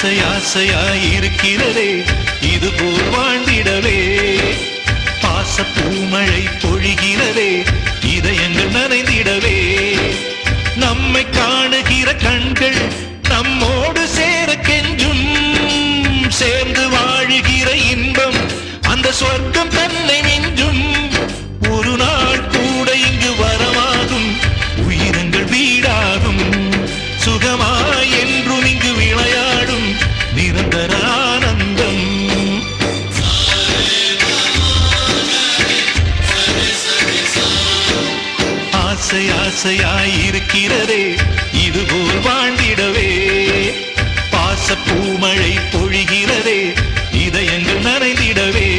ஆசை ஆசையாயிருக்கிறதே இதுபோல் வாழ்ந்திடவே. பாச பூமழை பொழிகிறதே இதயங்கள் நனைந்திடவே. நம்மை காணுகிற கண்கள் நம்மோடு சேர கெஞ்சும். சேர்ந்து வாழுகிற இன்பம் அந்த சொர்க்கம் தன்னை மிஞ்சும். ஒரு நாள் கூட இங்கு வரமாகும் உயிரங்கள் வீடாகும். சுகமாய் என்றும் இங்கு விளையாடும் நிரந்தர ஆனந்தம். ஆசை ஆசையாயிருக்கிறதே இதுபோல் வாழ்ந்திடவே. பாச பூமழை பொழிகிறதே இதயங்கள் நனைந்திடவே.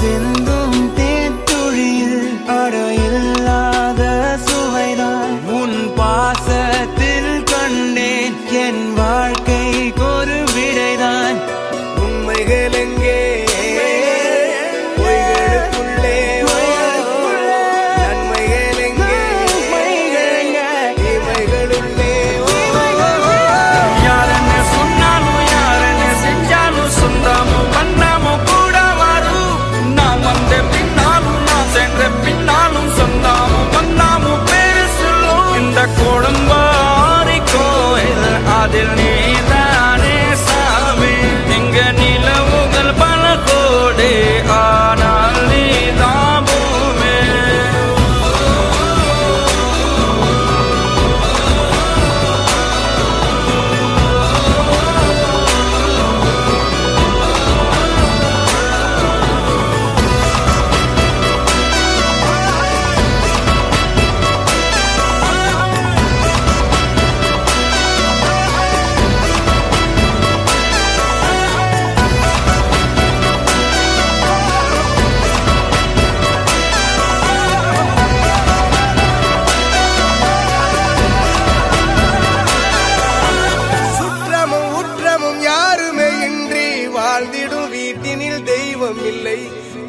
சிந்தும் தேத்துழியில் அடையில்லாத சுவைதான் உன் பாசத்தில் கண்டேன். என் வாழ்க்கைக்கு ஒரு விடைதான். உண்மைகள் எங்கே பொய்களுக்குள்ளே, நன்மைகள் எங்கே இமைகளுள்ளே. யாரென்ன சொன்னாலும் யாரென்ன செஞ்சாலும் சொந்தாமும் பண்ணாமும் பின்னாலும் சொந்தாமும் வந்தாமும் பேரு சொல்லும். இந்த கொடும்பாரி கோயில் அதில் நீதானே சாமி. இங்க நிலவுகள் பல கோடி ஆனால் நீதான் பூமி.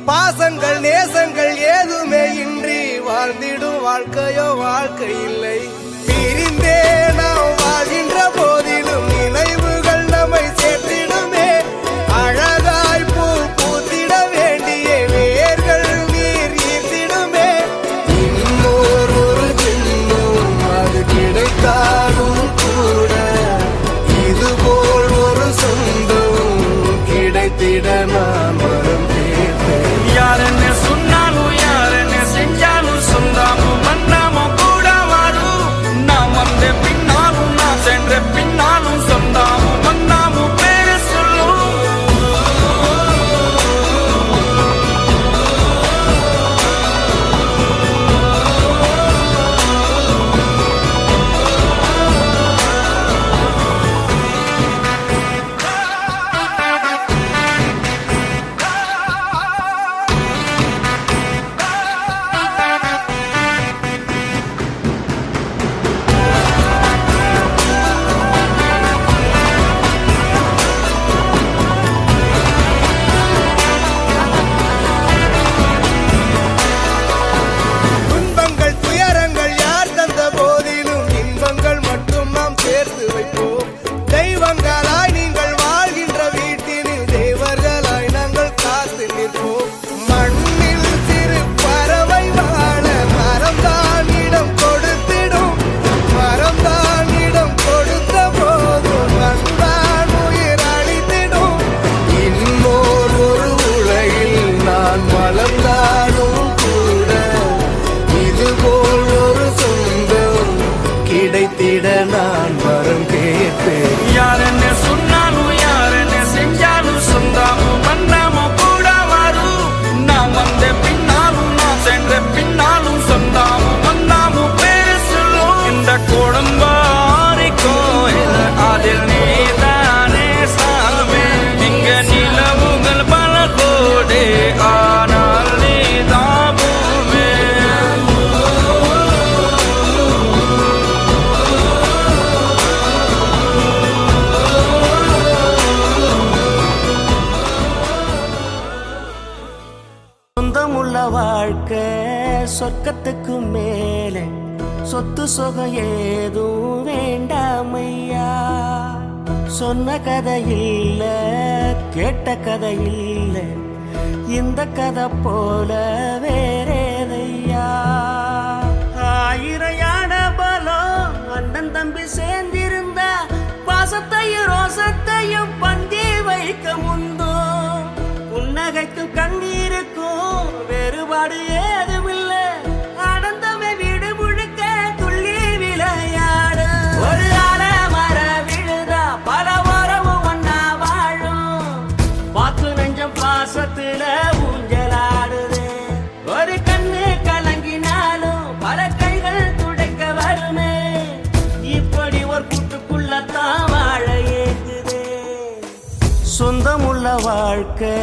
பாசங்கள் நேசங்கள் ஏதுமே இன்றி வாழ்ந்திடும் வாழ்க்கையோ வாழ்க்கை இல்லை. பிரிந்தே நாம் வாழ்கின்ற போதிலும் நினைவுகள் நம்மை சேர்த்திடுமே. அழகாய் பூ பூத்திட வேண்டிய வேர்கள் நீர் ஈர்த்திடுமே. இன்னொரு ஜென்மம் அது கிடைத்தாலும் கூட இதுபோல் ஒரு சொந்தம் கிடைத்திட நான் வரும். யாரென்ன சொன்னாலும் யாரென்ன செஞ்சாலும் சொந்தாமும் வந்தாமும் கூட வரும். நாம் வந்த பின்னாலும் நான் சென்ற பின்னாலும் சொந்தாமும் வந்தாமும் பேரு சொல்லும். சொந்தமுள்ள வாழ்க்கை சொர்க்கத்துக்கு மேலே சொத்து சுகம் ஏதும் வேண்டாமையா. சொன்ன கதை இல்ல கேட்ட கதை இல்ல இந்த கதை போல வேறேதையா. ஆயிரம் யானை பலம் அண்ணன் தம்பி சேர்ந்திருந்தா பாசத்தையும் ரோசத்தையும் பந்தி வைக்க முந்தோ. புன்னகைக்கும் கண்ணீருக்கும் வேறுபாடு ஏதுமில்லை. அடந்தமை வீடு முழுக்க துள்ளி விளையாடு. ஒரு மர விழுதா பல உறவும் ஒன்னா வாழும். பாத்து நெஞ்சம் பாசத்துல ஊஞ்சலாடுது. ஒரு கண்ணு கலங்கினாலும் பல கைகள் துடைக்க வருமே. இப்படி ஒரு கூட்டுக்குள்ளத்தான் வாழ ஏங்குது. சொந்தமுள்ள வாழ்க்கை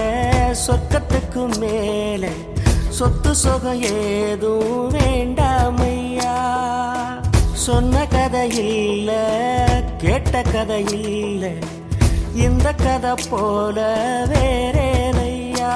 சொர்க்கத்துக்கு மேலே சொத்து சுகம் ஏதும் வேண்டாமையா. சொன்ன கதை இல்ல கேட்ட கதை இல்ல இந்த கதை போல வேறேதையா.